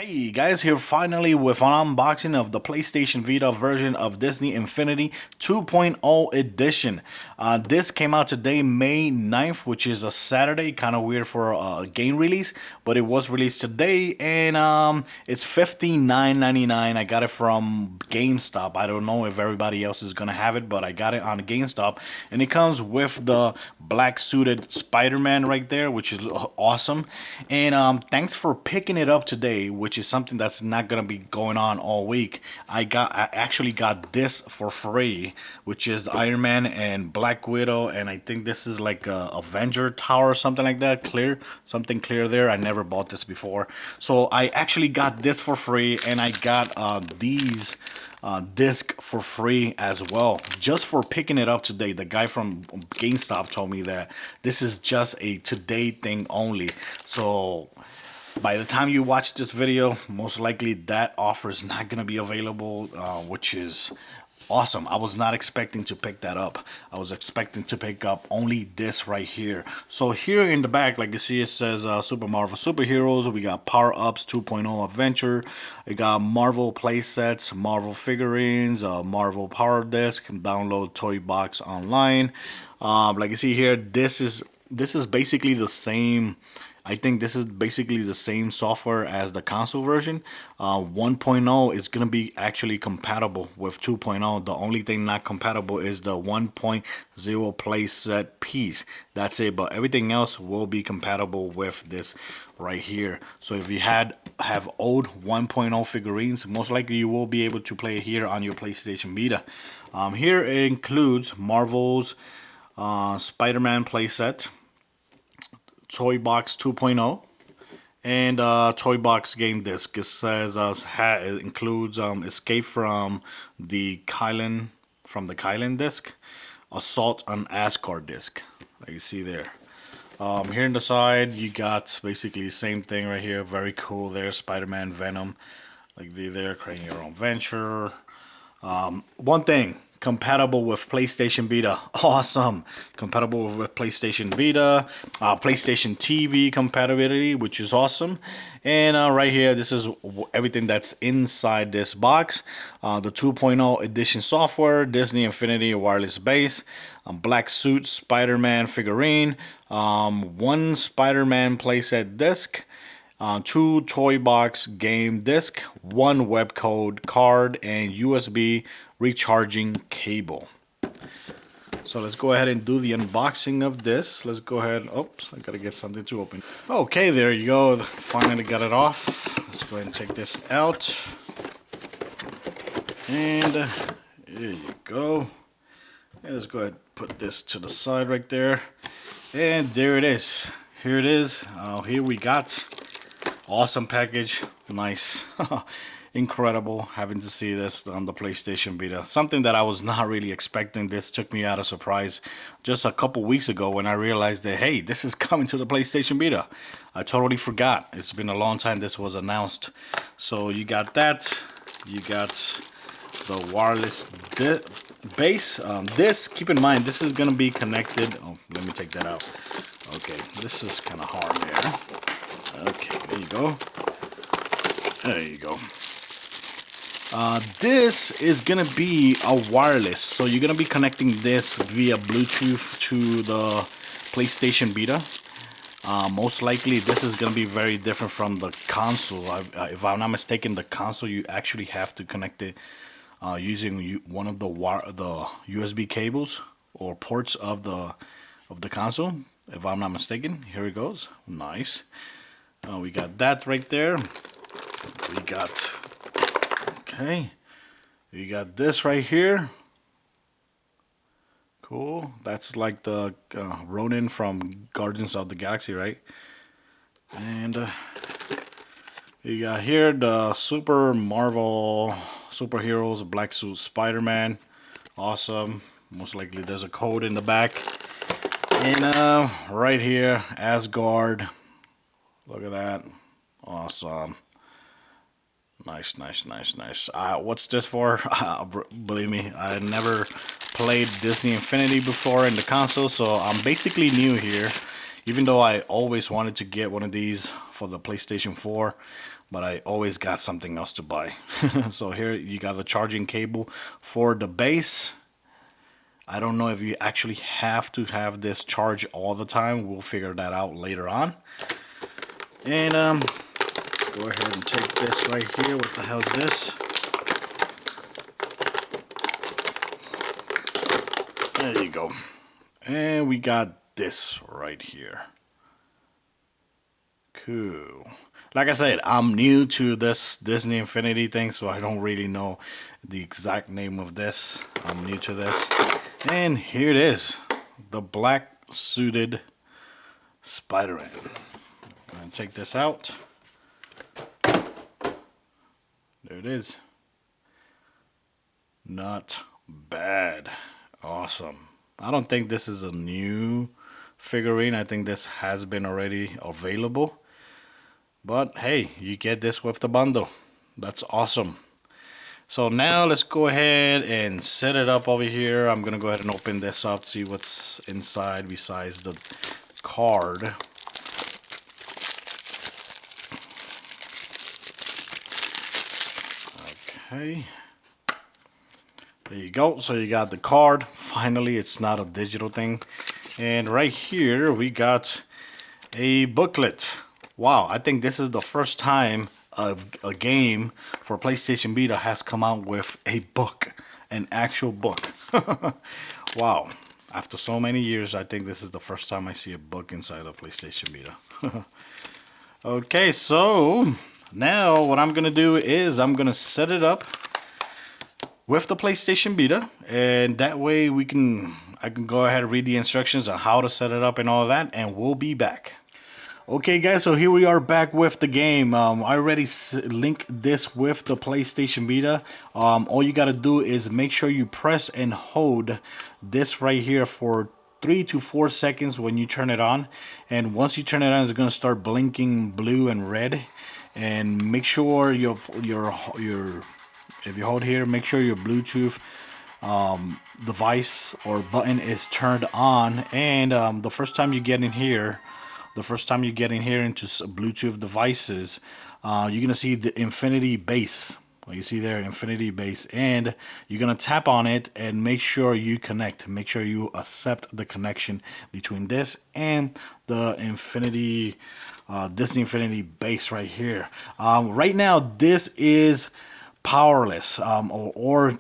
Hey guys, here finally with an unboxing of the PlayStation Vita version of Disney Infinity 2.0 edition. This came out today, May 9th, which is a Saturday. Kind of weird for a game release, but it was released today, and it's $59.99. I got it from Gamestop. I don't know if everybody else is gonna have it, but I got it on Gamestop, and it comes with the black suited Spider-Man right there, which is awesome. And thanks for picking it up today, which is something that's not gonna be going on all week. I actually got this for free, which is Iron Man and Black Widow, and I think this is like a Avenger Tower or something like that. Something clear there. I never bought this before, so I actually got this for free, and I got these disc for free as well, just for picking it up today. The guy from GameStop told me that this is just a today thing only. So by the time you watch this video, most likely that offer is not gonna be available, which is awesome. I was not expecting to pick that up. I was expecting to pick up only this right here. So here in the back, like you see, it says Super Marvel Superheroes. We got Power Ups 2.0 Adventure. We got Marvel Playsets, Marvel figurines, Marvel Power Disc. Download Toy Box online. Like you see here, this is basically the same. I think this is basically the same software as the console version. 1.0 is going to be actually compatible with 2.0. The only thing not compatible is the 1.0 playset piece. That's it, but everything else will be compatible with this right here. So if you have old 1.0 figurines, most likely you will be able to play it here on your PlayStation Vita. Here it includes Marvel's Spider-Man playset, Toy Box 2.0, and Toy Box game disc. It says it includes Escape from the Kylan disc, Assault on Asgard disc, like you see there. Here on the side, you got basically the same thing right here. Very cool there. Spider-Man, Venom, like there, creating your own venture. One thing, compatible with PlayStation Vita. Awesome. Compatible with PlayStation Vita, PlayStation TV compatibility, which is awesome. And right here, this is everything that's inside this box. The 2.0 edition software, Disney Infinity wireless base, black suit Spider-Man figurine, one Spider-Man playset disc, 2 Toy Box game disc, 1 web code card, and USB recharging cable. So let's go ahead and do the unboxing of this. Let's go ahead. Oops, I gotta get something to open. Okay, there you go. Finally got it off. Let's go ahead and take this out. And here you go. And let's go ahead and put this to the side right there. And there it is. Here it is. Here we got. Awesome package. Nice. Incredible having to see this on the PlayStation Vita. Something that I was not really expecting. This took me out of surprise just a couple weeks ago when I realized that, hey, this is coming to the PlayStation Vita. I totally forgot. It's been a long time this was announced. So you got that. You got the wireless base. This, keep in mind, this is going to be connected. Oh, let me take that out. Okay, this is kind of hard there. Okay, there you go. There you go. This is gonna be a wireless, so you're gonna be connecting this via Bluetooth to the PlayStation Vita. Most likely, this is gonna be very different from the console. If I'm not mistaken, the console you actually have to connect it using one of the USB cables or ports of the console. If I'm not mistaken, here it goes. Nice. We got that right there. We got, okay, we got this right here. Cool. That's like the Ronin from Guardians of the Galaxy, right? And you got here the Super Marvel Superheroes Black Suit Spider-Man. Awesome. Most likely there's a code in the back. And right here, Asgard. Look at that. Awesome. Nice, nice, nice, nice. What's this for? Believe me, I never played Disney Infinity before in the console, so I'm basically new here. Even though I always wanted to get one of these for the PlayStation 4, but I always got something else to buy. So here you got the charging cable for the base. I don't know if you actually have to have this charge all the time. We'll figure that out later on. And let's go ahead and take this right here. What the hell is this? There you go. And we got this right here. Cool. Like I said, I'm new to this Disney Infinity thing, so I don't really know the exact name of this. I'm new to this. And here it is. The black suited Spider-Man. I'm going to take this out. There it is. Not bad. Awesome. I don't think this is a new figurine. I think this has been already available. But hey, you get this with the bundle. That's awesome. So now let's go ahead and set it up over here. I'm going to go ahead and open this up, see what's inside besides the card. Okay. There you go. So you got the card. Finally, it's not a digital thing. And right here, we got a booklet. Wow, I think this is the first time a game for PlayStation Vita has come out with a book, an actual book. Wow, after so many years, I think this is the first time I see a book inside of PlayStation Vita. Okay, so now what I'm gonna do is I'm gonna set it up with the PlayStation Vita, and that way I can go ahead and read the instructions on how to set it up and all that, and we'll be back. Okay guys, so here we are back with the game. I already linked this with the PlayStation Vita. All you gotta do is make sure you press and hold this right here for 3 to 4 seconds when you turn it on. And once you turn it on, it's gonna start blinking blue and red. And make sure if you hold here, make sure your Bluetooth device or button is turned on. And the first time you get in here into Bluetooth devices, you're gonna see the Infinity base. Like you see there, Infinity base, and you're gonna tap on it and make sure you connect. Make sure you accept the connection between this and the Infinity, Disney Infinity base right here. Right now, this is powerless or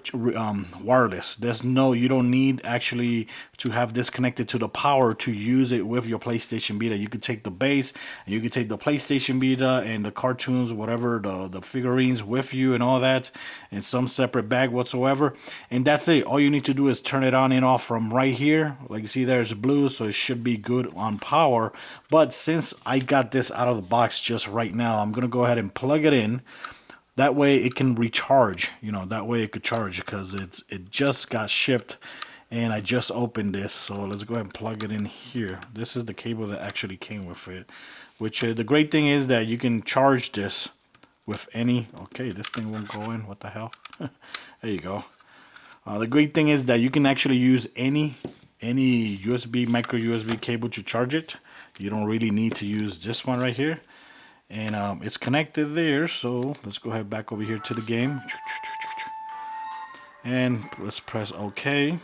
wireless. You don't need actually to have this connected to the power to use it with your PlayStation Vita. You could take the base and you could take the PlayStation Vita and the cartoons, whatever, the figurines with you and all that in some separate bag whatsoever, and that's it. All you need to do is turn it on and off from right here. Like you see, there's blue, so it should be good on power. But since I got this out of the box just right now, I'm gonna go ahead and plug it in. That way it can recharge, that way it could charge, because it just got shipped and I just opened this. So let's go ahead and plug it in here. This is the cable that actually came with it, which the great thing is that you can charge this with any, okay, this thing won't go in, what the hell? There you go. The great thing is that you can actually use any USB, micro USB cable to charge it. You don't really need to use this one right here. And it's connected there, so let's go ahead back over here to the game. And let's press OK.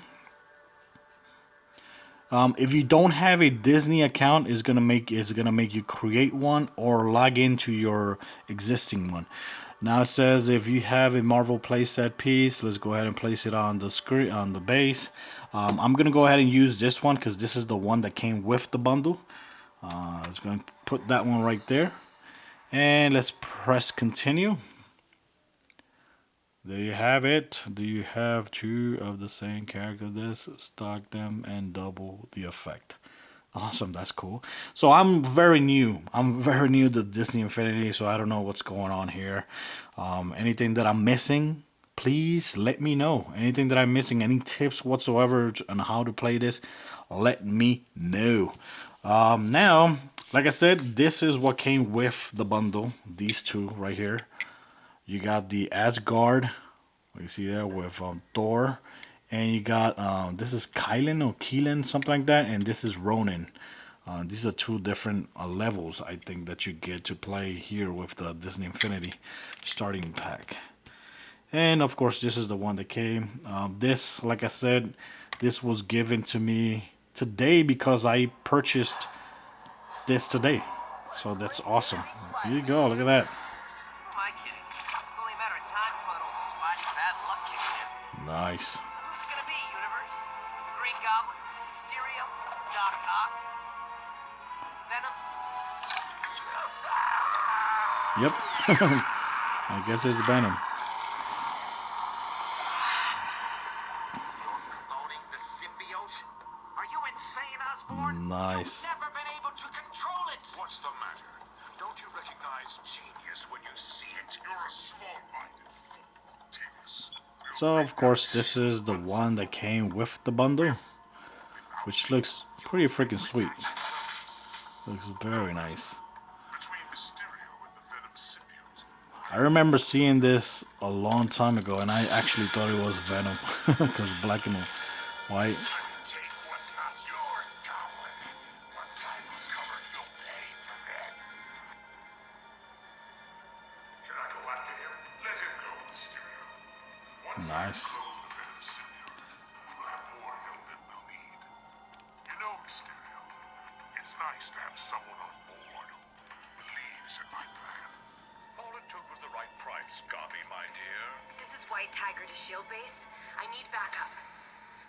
If you don't have a Disney account, it's gonna make you create one or log into your existing one. Now it says if you have a Marvel playset piece, let's go ahead and place it on the screen, on the base. I'm gonna go ahead and use this one because this is the one that came with the bundle. Let's go and put that one right there. And let's press continue. There you have it. Do you have two of the same character? This, stock them and double the effect. Awesome, that's cool. So I'm very new to Disney Infinity, so I don't know what's going on here. Anything that I'm missing, please let me know. Anything that I'm missing, any tips whatsoever on how to play this, let me know. Now, like I said, this is what came with the bundle. These two right here. You got the Asgard, you see there, with Thor, and you got this is Kylan or Keelan, something like that, and this is Ronin. These are two different levels, I think, that you get to play here with the Disney Infinity starting pack. And of course, this is the one that came. This, like I said, this was given to me today because I purchased this today. So that's awesome. Here you go. Look at that. Nice. Who's it gonna be, Universe? The Green Goblin? Mysterio? Doc Ock? Venom? Yep. I guess it's Venom. You're cloning the symbiote? Are you insane, Osborn? Nice. You've never been able to control it. What's the matter? Don't you recognize genius when you see it? You're a small-minded fool, Timus. So of course this is the one that came with the bundle, which looks pretty freaking sweet. Looks very nice. Between Mysterio and the Venom symbiote. I remember seeing this a long time ago, and I actually thought it was Venom because black and white. Take what's not yours, Goblin. What kind of cover you'll pay for this? Should I go after him? Let him go, Mysterio. Once Nice. I clone the Venom symbiote, we'll have more help than we'll need. You know, Mysterio, it's nice to have someone on board who believes in my plan. All it took was the right price, Gobby, my dear. This is White Tiger to Shield Base. I need backup.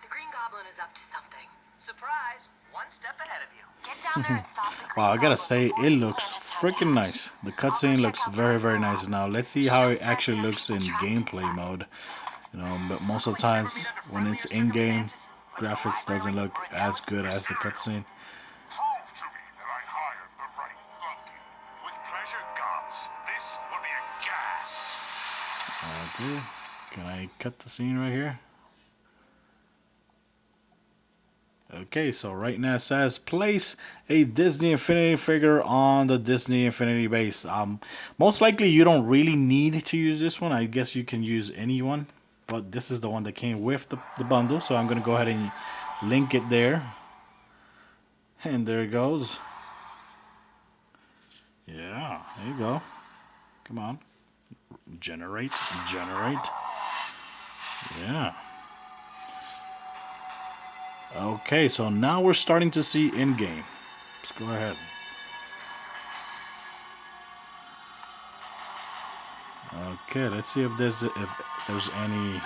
The Green Goblin is up to something. Surprise! One step ahead of you. Get down there and stop the Green Wow, I gotta Goblin say, before it his looks planets have freaking hatched. nice. The cutscene looks very, very nice. Now, let's see how it actually looks in gameplay mode. You know, but most of the times when it's in-game, graphics doesn't look as good as the cutscene. Prove to me that I hired the right flunky. With pleasure, Gobs. This will be a gas. Okay, can I cut the scene right here? Okay, so right now it says place a Disney Infinity figure on the Disney Infinity base. Most likely you don't really need to use this one. I guess you can use any one, but this is the one that came with the bundle. So I'm gonna go ahead and link it there, and there it goes. Yeah, there you go. Come on, generate. Yeah. Okay, so now we're starting to see in-game. Let's go ahead. Okay, let's see if there's any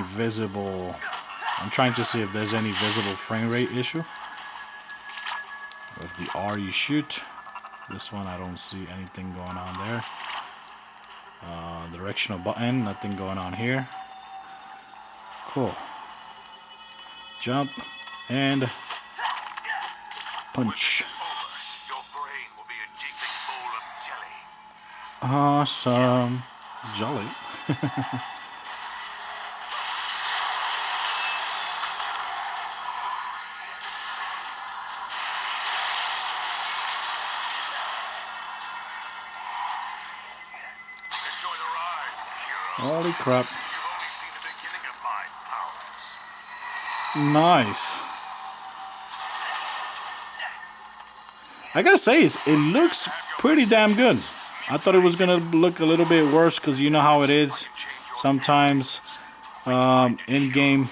visible. I'm trying to see if there's any visible frame rate issue with the R you shoot. This one I don't see anything going on there. Directional button, nothing going on here. Cool. Jump and punch. Your brain will be a jiggling bowl of jelly. Awesome. Jolly. Enjoy the ride, hero. Holy crap. You've only seen the beginning of my powers. Nice. I gotta say, it looks pretty damn good. I thought it was gonna look a little bit worse because you know how it is. Sometimes in game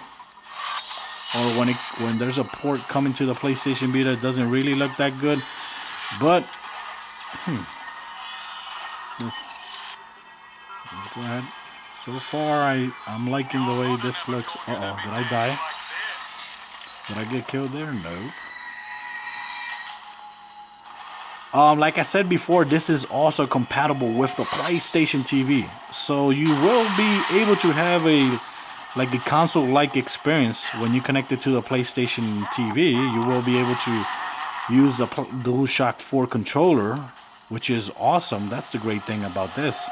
or when there's a port coming to the PlayStation Vita, it doesn't really look that good. But let's go ahead. So far, I'm liking the way this looks. Uh-oh, did I die? Did I get killed there? No. Like I said before, this is also compatible with the PlayStation TV. So you will be able to have a console-like experience when you connect it to the PlayStation TV. You will be able to use the DualShock 4 controller, which is awesome. That's the great thing about this.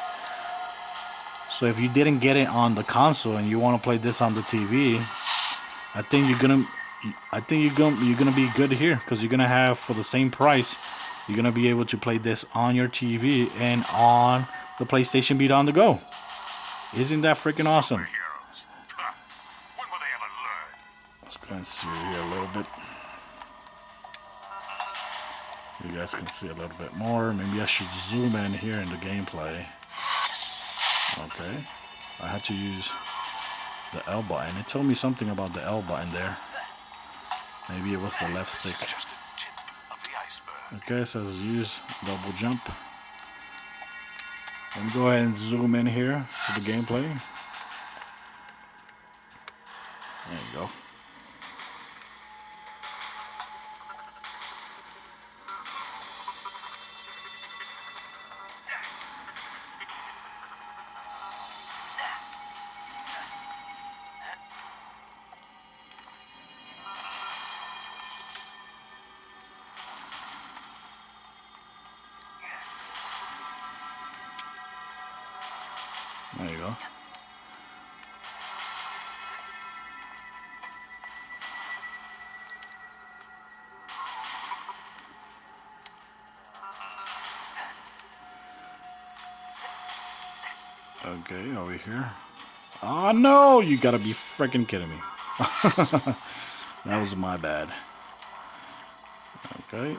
So if you didn't get it on the console and you want to play this on the TV, I think you're gonna be good here because you're gonna have, for the same price, you're gonna be able to play this on your TV and on the PlayStation Vita on the go. Isn't that freaking awesome? Heroes. When will they ever learn? Let's go Let's see here a little bit. You guys can see a little bit more. Maybe I should zoom in here in the gameplay. Okay. I had to use the L button. It told me something about the L button there. Maybe it was the left stick. Okay, it says use double jump. Let me go ahead and zoom in here to the gameplay. There you go. There you go. Okay, over here. Oh no, you gotta be freaking kidding me. That was my bad. Okay.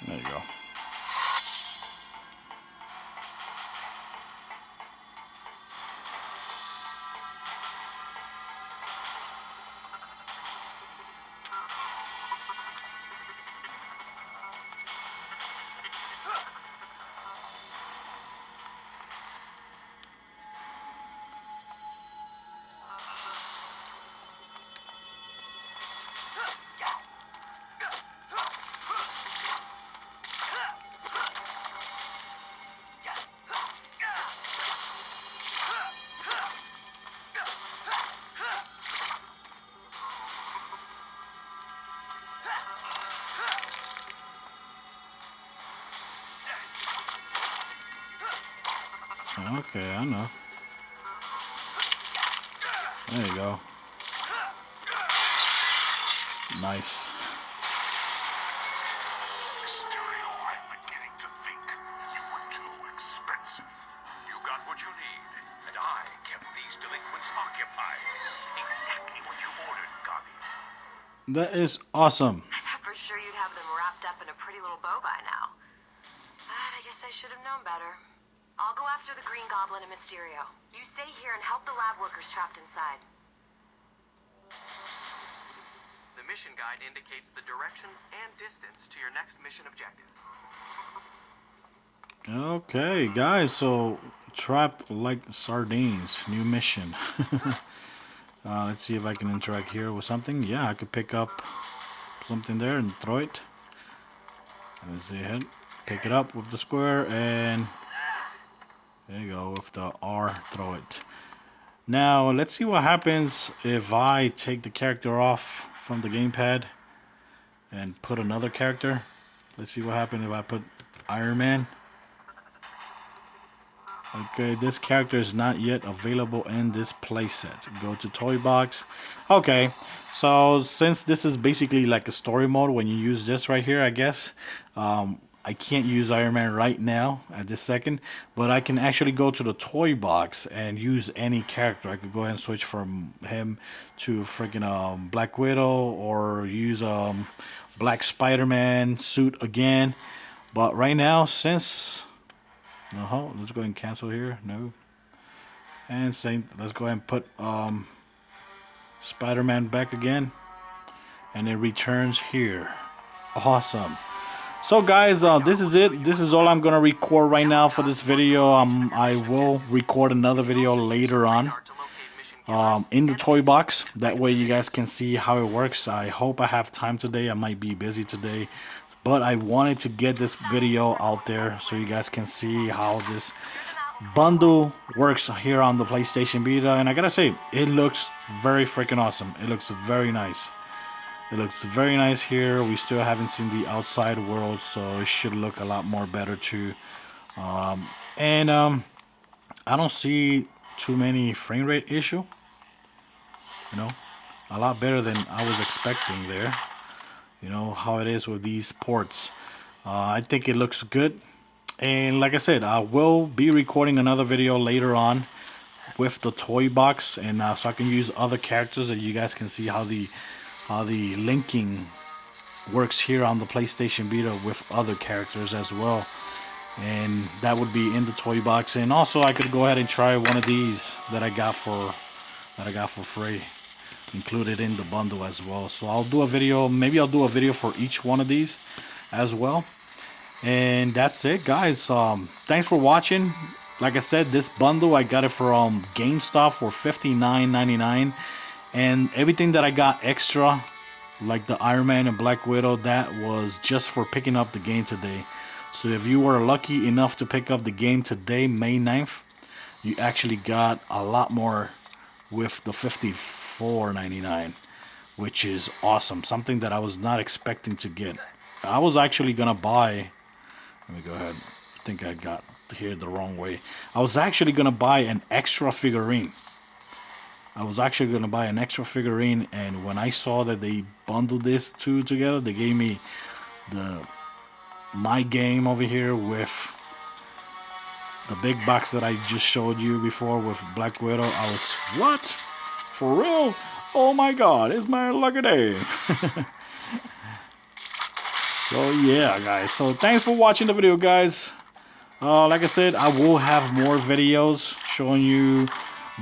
There you go. Okay, I know. There you go. Nice. Mysterio, I'm beginning to think you were too expensive. You got what you need, and I kept these delinquents occupied. Exactly what you ordered, Gabi. That is awesome. I thought for sure you'd have them wrapped up in a pretty little bow by now. But I guess I should have known better. I'll go after the Green Goblin and Mysterio. You stay here and help the lab workers trapped inside. The mission guide indicates the direction and distance to your next mission objective. Okay, guys, so trapped like sardines, new mission. Let's see if I can interact here with something. Yeah, I could pick up something there and throw it. Let's see ahead. Pick it up with the square and there you go, with the R, throw it. Now, let's see what happens if I take the character off from the gamepad and put another character. Let's see what happens if I put Iron Man. Okay, this character is not yet available in this playset. Go to Toy Box. Okay, so since this is basically like a story mode when you use this right here, I guess, I can't use Iron Man right now at this second, but I can actually go to the Toy Box and use any character. I could go ahead and switch from him to freaking Black Widow or use Black Spider-Man suit again. But right now, since let's go ahead and cancel here. No. And let's go ahead and put Spider-Man back again. And it returns here. Awesome. So guys, this is it. This is all I'm going to record right now for this video. I will record another video later on in the Toy Box. That way you guys can see how it works. I hope I have time today. I might be busy today. But I wanted to get this video out there so you guys can see how this bundle works here on the PlayStation Vita. And I gotta say, it looks very freaking awesome. It looks very nice. It looks very nice here. We still haven't seen the outside world, so it should look a lot more better too. I don't see too many frame rate issue. You know, a lot better than I was expecting there. You know how it is with these ports. I think it looks good. And like I said, I will be recording another video later on with the toy box, and so I can use other characters, and you guys can see how the linking works here on the PlayStation Vita with other characters as well. And that would be in the toy box. And also I could go ahead and try one of these that I got for free, included in the bundle as well. So I'll do a video, maybe I'll do a video for each one of these as well. And that's it, guys. Thanks for watching. Like I said, this bundle I got it from Gamestop for $59.99, and everything that I got extra, like the Iron Man and Black Widow, that was just for picking up the game today. So if you were lucky enough to pick up the game today, May 9th, you actually got a lot more with the $54.99, which is awesome. Something that I was not expecting to get. I was actually gonna buy, let me go ahead, I think I got here the wrong way. I was actually gonna buy an extra figurine. And when I saw that they bundled this two together, they gave me my game over here with the big box that I just showed you before with Black Widow. I was, what? For real? Oh my god, it's my lucky day. So yeah, guys, so thanks for watching the video, guys. Like I said, I will have more videos showing you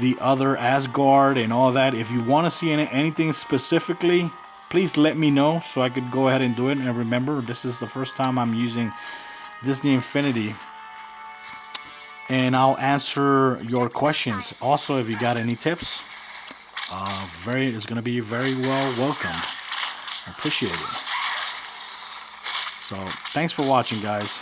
the other Asgard and all that. If you want to see anything specifically, please let me know so I could go ahead and do it. And remember, this is the first time I'm using Disney Infinity, and I'll answer your questions. Also, if you got any tips, it's gonna be very well welcomed. I appreciate it. So thanks for watching, guys.